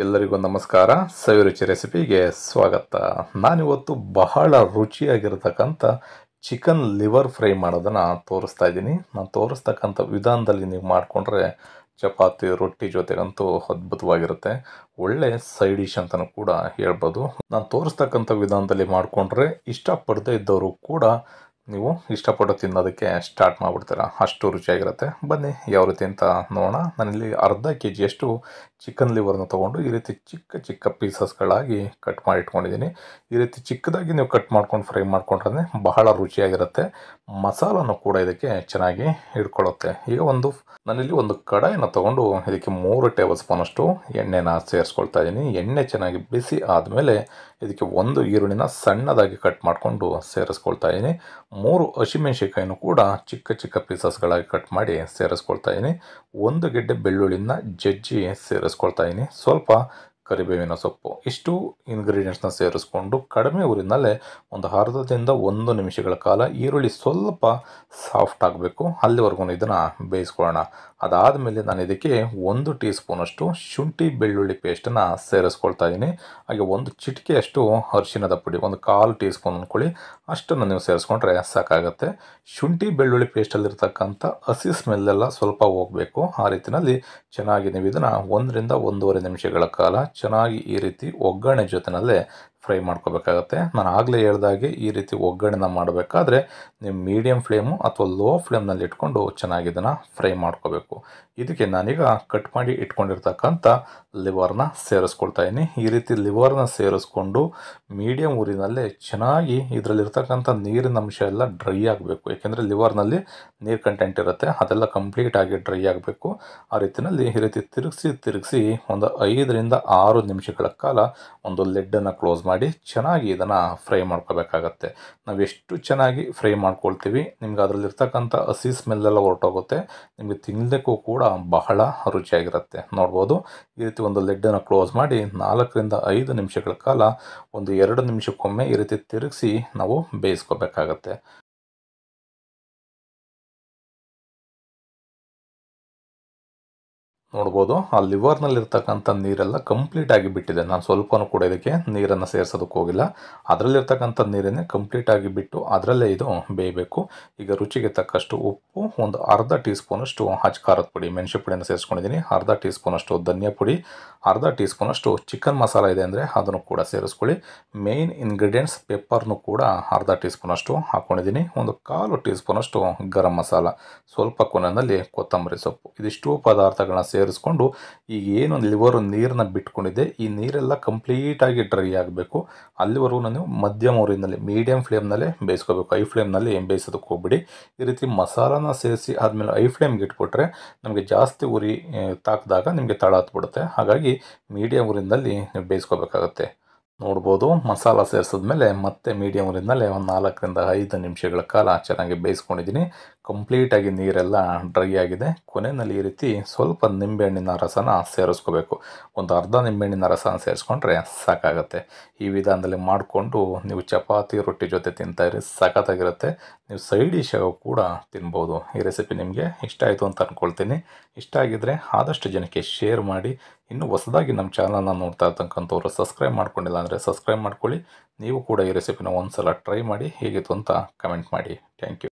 ಎಲ್ಲರಿಗೂ ನಮಸ್ಕಾರ. ಸವಿರುಚಿ ರೆಸಿಪಿಗೆ ಸ್ವಾಗತ. ನಾನಿವತ್ತು ಬಹಳ ರುಚಿಯಾಗಿರತಕ್ಕಂಥ ಚಿಕನ್ ಲಿವರ್ ಫ್ರೈ ಮಾಡೋದನ್ನು ತೋರಿಸ್ತಾ ಇದ್ದೀನಿ. ನಾನು ತೋರಿಸ್ತಕ್ಕಂಥ ವಿಧಾನದಲ್ಲಿ ನೀವು ಮಾಡಿಕೊಂಡ್ರೆ ಚಪಾತಿ ರೊಟ್ಟಿ ಜೊತೆಗಂತೂ ಅದ್ಭುತವಾಗಿರುತ್ತೆ. ಒಳ್ಳೆ ಸೈಡ್ ಡಿಶ್ ಅಂತಲೂ ಕೂಡ ಹೇಳ್ಬೋದು. ನಾನು ತೋರಿಸ್ತಕ್ಕಂಥ ವಿಧಾನದಲ್ಲಿ ಮಾಡಿಕೊಂಡ್ರೆ ಇಷ್ಟಪಡದೇ ಇದ್ದವರು ಕೂಡ ನೀವು ಇಷ್ಟಪಟ್ಟು ತಿನ್ನೋದಕ್ಕೆ ಸ್ಟಾರ್ಟ್ ಮಾಡಿಬಿಡ್ತೀರ, ಅಷ್ಟು ರುಚಿಯಾಗಿರುತ್ತೆ. ಬನ್ನಿ ಯಾವ ರೀತಿ ಅಂತ ನೋಡೋಣ. ನಾನಿಲ್ಲಿ ಅರ್ಧ ಕೆಜಿಯಷ್ಟು ಚಿಕನ್ ಲಿವರ್ನ ತೊಗೊಂಡು ಈ ರೀತಿ ಚಿಕ್ಕ ಚಿಕ್ಕ ಪೀಸಸ್ಗಳಾಗಿ ಕಟ್ ಮಾಡಿ ಇಟ್ಕೊಂಡಿದ್ದೀನಿ. ಈ ರೀತಿ ಚಿಕ್ಕದಾಗಿ ನೀವು ಕಟ್ ಮಾಡ್ಕೊಂಡು ಫ್ರೈ ಮಾಡ್ಕೊಂಡ್ರೆ ಬಹಳ ರುಚಿಯಾಗಿರುತ್ತೆ. ಮಸಾಲನೂ ಕೂಡ ಇದಕ್ಕೆ ಚೆನ್ನಾಗಿ ಹಿಡ್ಕೊಳ್ಳುತ್ತೆ. ಈಗ ನಾನಿಲ್ಲಿ ಒಂದು ಕಡಾಯಿನ ತೊಗೊಂಡು ಇದಕ್ಕೆ 3 ಟೇಬಲ್ ಸ್ಪೂನಷ್ಟು ಎಣ್ಣೆನ ಸೇರಿಸ್ಕೊಳ್ತಾ ಇದ್ದೀನಿ. ಎಣ್ಣೆ ಚೆನ್ನಾಗಿ ಬಿಸಿ ಆದಮೇಲೆ ಇದಕ್ಕೆ 1 ಈರುಳ್ಳಿನ ಸಣ್ಣದಾಗಿ ಕಟ್ ಮಾಡಿಕೊಂಡು ಸೇರಿಸ್ಕೊಳ್ತಾ ಇದ್ದೀನಿ. 3 ಹಸಿಮೆಣಸಿಕಾಯಿನೂ ಕೂಡ ಚಿಕ್ಕ ಚಿಕ್ಕ ಪೀಸಸ್ಗಳಾಗಿ ಕಟ್ ಮಾಡಿ ಸೇರಿಸ್ಕೊಳ್ತಾ ಇದ್ದೀನಿ. 1 ಗೆಡ್ಡೆ ಬೆಳ್ಳುಳ್ಳಿನ ಜಜ್ಜಿ ಸೇರಿಸ್ಕೊಳ್ತಾ ಇದ್ದೀನಿ. ಸ್ವಲ್ಪ ಕರಿಬೇವಿನ ಸೊಪ್ಪು, ಇಷ್ಟು ಇಂಗ್ರೀಡಿಯೆಂಟ್ಸ್ನ ಸೇರಿಸ್ಕೊಂಡು ಕಡಿಮೆ ಊರಿನಲ್ಲೇ ಒಂದು ಅರ್ಧದಿಂದ 1 ನಿಮಿಷಗಳ ಕಾಲ ಈರುಳ್ಳಿ ಸ್ವಲ್ಪ ಸಾಫ್ಟ್ ಆಗಬೇಕು, ಅಲ್ಲಿವರೆಗೂ ಇದನ್ನು ಬೇಯಿಸ್ಕೊಳ್ಳೋಣ. ಅದಾದಮೇಲೆ ನಾನು ಇದಕ್ಕೆ 1 ಟೀ ಸ್ಪೂನಷ್ಟು ಶುಂಠಿ ಬೆಳ್ಳುಳ್ಳಿ ಪೇಸ್ಟನ್ನು ಸೇರಿಸ್ಕೊಳ್ತಾ ಇದ್ದೀನಿ. ಹಾಗೆ 1 ಚಿಟಿಕೆಯಷ್ಟು ಅರಿಶಿಣದ ಪುಡಿ, 1/4 ಟೀ ಸ್ಪೂನ್ ಅಂದ್ಕೊಳ್ಳಿ, ಅಷ್ಟನ್ನು ನೀವು ಸೇರಿಸ್ಕೊಂಡ್ರೆ ಸಾಕಾಗುತ್ತೆ. ಶುಂಠಿ ಬೆಳ್ಳುಳ್ಳಿ ಪೇಸ್ಟಲ್ಲಿರ್ತಕ್ಕಂಥ ಹಸಿ ಸ್ಮೆಲ್ಲೆಲ್ಲ ಸ್ವಲ್ಪ ಹೋಗಬೇಕು. ಆ ರೀತಿಯಲ್ಲಿ ಚೆನ್ನಾಗಿ ನೀವು ಇದನ್ನು 1 ರಿಂದ 1.5 ನಿಮಿಷಗಳ ಕಾಲ ಚೆನ್ನಾಗಿ ಈ ರೀತಿ ಒಗ್ಗರಣೆ ಜೊತೆನಲ್ಲೇ ಫ್ರೈ ಮಾಡ್ಕೋಬೇಕಾಗತ್ತೆ. ನಾನು ಆಗಲೇ ಹೇಳ್ದಾಗೆ ಈ ರೀತಿ ಒಗ್ಗರಣೆನ ಮಾಡಬೇಕಾದ್ರೆ ನೀವು ಮೀಡಿಯಮ್ ಫ್ಲೇಮು ಅಥವಾ ಲೋ ಫ್ಲೇಮ್ನಲ್ಲಿ ಇಟ್ಕೊಂಡು ಚೆನ್ನಾಗಿ ಇದನ್ನು ಫ್ರೈ ಮಾಡ್ಕೋಬೇಕು. ಇದಕ್ಕೆ ನಾನೀಗ ಕಟ್ ಮಾಡಿ ಇಟ್ಕೊಂಡಿರ್ತಕ್ಕಂಥ ಲಿವರ್ನ ಸೇರಿಸ್ಕೊಳ್ತಾ ಇದ್ದೀನಿ. ಈ ರೀತಿ ಲಿವರ್ನ ಸೇರಿಸ್ಕೊಂಡು ಮೀಡಿಯಮ್ ಊರಿನಲ್ಲೇ ಚೆನ್ನಾಗಿ ಇದರಲ್ಲಿರ್ತಕ್ಕಂಥ ನೀರಿನ ಅಂಶ ಎಲ್ಲ ಡ್ರೈ ಆಗಬೇಕು. ಏಕೆಂದರೆ ಲಿವರ್ನಲ್ಲಿ ನೀರು ಕಂಟೆಂಟ್ ಇರುತ್ತೆ, ಅದೆಲ್ಲ ಕಂಪ್ಲೀಟಾಗಿ ಡ್ರೈ ಆಗಬೇಕು. ಆ ರೀತಿಯಲ್ಲಿ ಈ ರೀತಿ ತಿರುಗಿಸಿ ಒಂದು 5 ರಿಂದ 6 ನಿಮಿಷಗಳ ಕಾಲ ಒಂದು ಲಿಡ್ಡನ್ನು ಕ್ಲೋಸ್ ಮಾಡಿ ಚೆನ್ನಾಗಿ ಇದನ್ನು ಫ್ರೈ ಮಾಡ್ಕೋಬೇಕಾಗತ್ತೆ. ನಾವು ಎಷ್ಟು ಚೆನ್ನಾಗಿ ಫ್ರೈ ಮಾಡ್ಕೊಳ್ತೀವಿ ನಿಮ್ಗೆ ಅದರಲ್ಲಿರ್ತಕ್ಕಂಥ ಹಸಿ ಸ್ಮೆಲ್ಲೆಲ್ಲ ಹೊರಟೋಗುತ್ತೆ. ನಿಮಗೆ ತಿನ್ನಲಿಕ್ಕೂ ಕೂಡ ಬಹಳ ರುಚಿಯಾಗಿರುತ್ತೆ. ನೋಡ್ಬೋದು, ಈ ರೀತಿ ಒಂದು ಲಿಡ್ಡನ್ನು ಕ್ಲೋಸ್ ಮಾಡಿ 4 ರಿಂದ 5 ನಿಮಿಷಗಳ ಕಾಲ ಒಂದು 2 ನಿಮಿಷಕ್ಕೊಮ್ಮೆ ಈ ರೀತಿ ತಿರುಗಿಸಿ ನಾವು ಬೇಯಿಸ್ಕೋಬೇಕಾಗತ್ತೆ. ನೋಡ್ಬೋದು, ಆ ಲಿವರ್ನಲ್ಲಿರ್ತಕ್ಕಂಥ ನೀರೆಲ್ಲ ಕಂಪ್ಲೀಟಾಗಿ ಬಿಟ್ಟಿದೆ. ನಾನು ಸ್ವಲ್ಪನೂ ಕೂಡ ಇದಕ್ಕೆ ನೀರನ್ನು ಸೇರಿಸೋದಕ್ಕೆ ಹೋಗಿಲ್ಲ. ಅದರಲ್ಲಿರ್ತಕ್ಕಂಥ ನೀರನ್ನೇ ಕಂಪ್ಲೀಟಾಗಿ ಬಿಟ್ಟು ಅದರಲ್ಲೇ ಇದು ಬೇಯಬೇಕು. ಈಗ ರುಚಿಗೆ ತಕ್ಕಷ್ಟು ಉಪ್ಪು, ಒಂದು ಅರ್ಧ ಟೀ ಸ್ಪೂನಷ್ಟು ಖಾರದ ಪುಡಿ, ಮೆಣಸು ಪುಡಿಯನ್ನು ಸೇರಿಸ್ಕೊಂಡಿದ್ದೀನಿ, ಅರ್ಧ ಟೀ ಸ್ಪೂನಷ್ಟು ಧನಿಯಾ ಪುಡಿ, ಅರ್ಧ ಟೀ ಸ್ಪೂನಷ್ಟು ಚಿಕನ್ ಮಸಾಲ ಇದೆ ಅಂದರೆ ಅದನ್ನು ಕೂಡ ಸೇರಿಸ್ಕೊಳ್ಳಿ. ಮೇಯ್ನ್ ಇಂಗ್ರೀಡಿಯೆಂಟ್ಸ್ ಪೆಪ್ಪರ್ನು ಕೂಡ ಅರ್ಧ ಟೀ ಸ್ಪೂನಷ್ಟು ಹಾಕ್ಕೊಂಡಿದ್ದೀನಿ. ಒಂದು 1/4 ಟೀ ಸ್ಪೂನಷ್ಟು ಗರಂ ಮಸಾಲ, ಸ್ವಲ್ಪ ಕೊನೆಯಲ್ಲಿ ಕೊತ್ತಂಬರಿ ಸೊಪ್ಪು, ಇದಿಷ್ಟು ಪದಾರ್ಥಗಳನ್ನ ಸೇರಿಸ್ಕೊಂಡು ಈಗ ಏನು ಲಿವರು ನೀರನ್ನ ಬಿಟ್ಕೊಂಡಿದೆ ಈ ನೀರೆಲ್ಲ ಕಂಪ್ಲೀಟಾಗಿ ಡ್ರೈ ಆಗಬೇಕು. ಅಲ್ಲಿವರೆಗೂ ನೀವು ಮಧ್ಯಮ ಊರಿನಲ್ಲಿ ಮೀಡಿಯಂ ಫ್ಲೇಮ್ನಲ್ಲೇ ಬೇಯಿಸ್ಕೋಬೇಕು. ಐ ಫ್ಲೇಮ್ನಲ್ಲಿ ಬೇಯಿಸೋದಕ್ಕೆ ಹೋಗ್ಬಿಡಿ. ಈ ರೀತಿ ಮಸಾಲಾನ ಸೇರಿಸಿ ಆದಮೇಲೆ ಐ ಫ್ಲೇಮ್ಗೆ ಇಟ್ಬಿಟ್ರೆ ನಮಗೆ ಜಾಸ್ತಿ ಉರಿ ತಾಕಿದಾಗ ನಿಮಗೆ ತಳ ಹತ್ಬಿಡುತ್ತೆ. ಹಾಗಾಗಿ ಮೀಡಿಯಂ ಊರಿನಲ್ಲಿ ನೀವು ಬೇಯಿಸ್ಕೋಬೇಕಾಗತ್ತೆ. ನೋಡ್ಬೋದು, ಮಸಾಲ ಸೇರಿಸಿದ್ಮೇಲೆ ಮತ್ತೆ ಮೀಡಿಯಮ್ ಊರಿನಲ್ಲೇ ಒಂದು 4 ರಿಂದ 5 ನಿಮಿಷಗಳ ಕಾಲ ಚೆನ್ನಾಗಿ ಬೇಯಿಸ್ಕೊಂಡಿದ್ದೀನಿ. ಕಂಪ್ಲೀಟಾಗಿ ನೀರೆಲ್ಲ ಡ್ರೈ ಆಗಿದೆ. ಕೊನೆಯಲ್ಲಿ ಈ ರೀತಿ ಸ್ವಲ್ಪ ನಿಂಬೆಹಣ್ಣಿನ ರಸನ ಸೇರಿಸ್ಕೋಬೇಕು. ಒಂದು ಅರ್ಧ ನಿಂಬೆಹಣ್ಣಿನ ರಸನ ಸೇರಿಸ್ಕೊಂಡ್ರೆ ಸಾಕಾಗತ್ತೆ. ಈ ವಿಧಾನದಲ್ಲಿ ಮಾಡಿಕೊಂಡು ನೀವು ಚಪಾತಿ ರೊಟ್ಟಿ ಜೊತೆ ತಿಂತಾಯಿರಿ, ಸಖತ್ತಾಗಿರುತ್ತೆ. ನೀವು ಸೈಡ್ ಡಿಶ್ ಕೂಡ ತಿನ್ಬೋದು. ಈ ರೆಸಿಪಿ ನಿಮಗೆ ಇಷ್ಟ ಆಯಿತು ಅಂತ ಅಂದ್ಕೊಳ್ತೀನಿ. ಇಷ್ಟ ಆಗಿದ್ದರೆ ಆದಷ್ಟು ಜನಕ್ಕೆ ಶೇರ್ ಮಾಡಿ. ಇನ್ನು ಹೊಸದಾಗಿ ನಮ್ಮ ಚಾನಲ್ನ ನೋಡ್ತಾ ಇರ್ತಕ್ಕಂಥವ್ರು ಸಬ್ಸ್ಕ್ರೈಬ್ ಮಾಡ್ಕೊಂಡಿಲ್ಲ ಅಂದರೆ ಸಬ್ಸ್ಕ್ರೈಬ್ ಮಾಡ್ಕೊಳ್ಳಿ. ನೀವು ಕೂಡ ಈ ರೆಸಿಪಿನ ಒಂದು ಸಲ ಟ್ರೈ ಮಾಡಿ ಹೇಗಿತ್ತು ಅಂತ ಕಮೆಂಟ್ ಮಾಡಿ. Thank you.